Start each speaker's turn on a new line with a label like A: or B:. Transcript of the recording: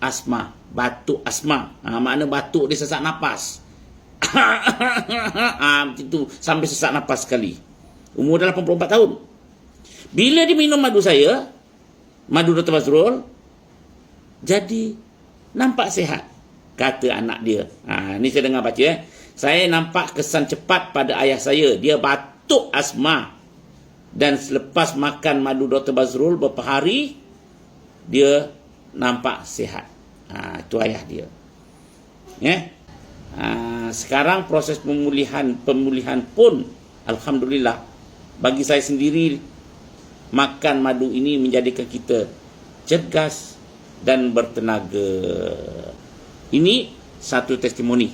A: asma, batuk asma. Makna batuk dia sesak napas. Macam tu, sampai sesak napas sekali. Umur dah 84 tahun. Bila dia minum madu saya, madu Dr. Fazrul, jadi nampak sihat, kata anak dia. Ni saya dengar baca. Saya nampak kesan cepat pada ayah saya. Dia batuk asma. Dan selepas makan madu Dr. Fazrul beberapa hari, dia nampak sihat. Itu ayah dia. Sekarang proses pemulihan pun alhamdulillah, bagi saya sendiri, makan madu ini menjadikan kita cergas dan bertenaga. Ini satu testimoni